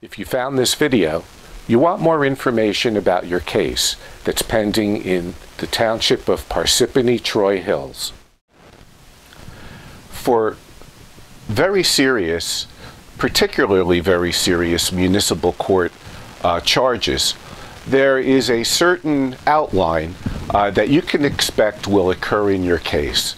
If you found this video, you want more information about your case that's pending in the township of Parsippany Troy Hills. For very serious, particularly very serious municipal court charges, there is a certain outline that you can expect will occur in your case.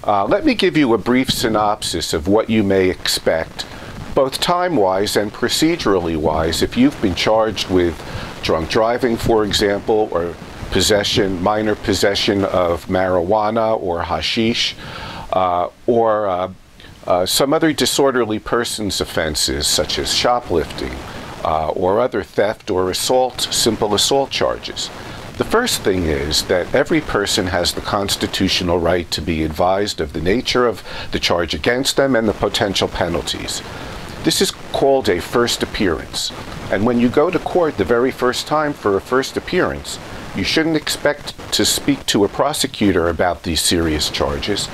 Let me give you a brief synopsis of what you may expect, both time-wise and procedurally-wise, if you've been charged with drunk driving, for example, or minor possession of marijuana or hashish, or some other disorderly persons offenses such as shoplifting or other theft or assault, simple assault charges. The first thing is that every person has the constitutional right to be advised of the nature of the charge against them and the potential penalties. This is called a first appearance. And when you go to court the very first time for a first appearance, you shouldn't expect to speak to a prosecutor about these serious charges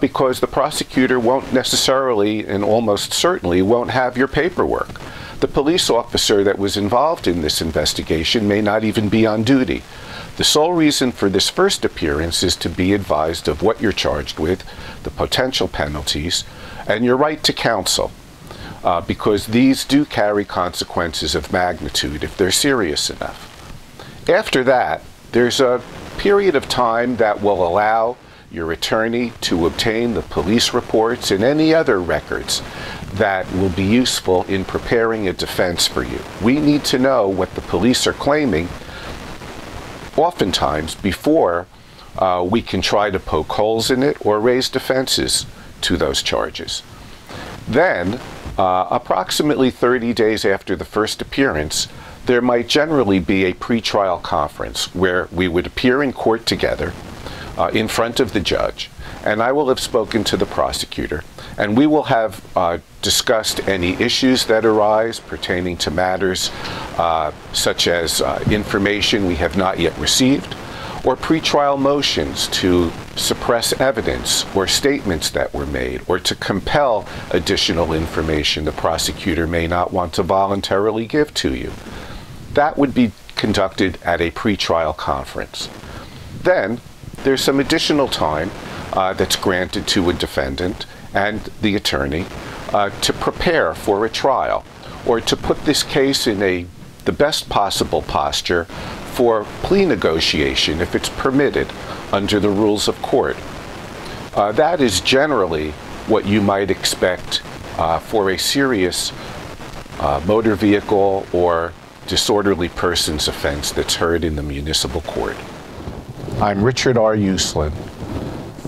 because the prosecutor won't necessarily and almost certainly won't have your paperwork. The police officer that was involved in this investigation may not even be on duty. The sole reason for this first appearance is to be advised of what you're charged with, the potential penalties, and your right to counsel, because these do carry consequences of magnitude if they're serious enough. After that, there's a period of time that will allow your attorney to obtain the police reports and any other records that will be useful in preparing a defense for you. We need to know what the police are claiming oftentimes before we can try to poke holes in it or raise defenses to those charges. Then, approximately 30 days after the first appearance, there might generally be a pretrial conference where we would appear in court together in front of the judge, and I will have spoken to the prosecutor, and we will have discussed any issues that arise pertaining to matters such as information we have not yet received, or pretrial motions to suppress evidence or statements that were made, or to compel additional information the prosecutor may not want to voluntarily give to you. That would be conducted at a pretrial conference. Then there's some additional time that's granted to a defendant and the attorney to prepare for a trial, or to put this case in the best possible posture for plea negotiation if it's permitted under the rules of court. That is generally what you might expect for a serious motor vehicle or disorderly persons offense that's heard in the municipal court. I'm Richard R. Uslan.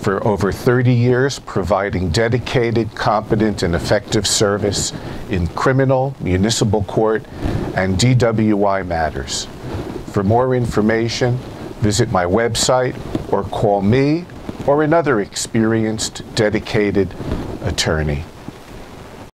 For over 30 years, providing dedicated, competent, and effective service in criminal, municipal court, and DWI matters. For more information, visit my website or call me or another experienced, dedicated attorney.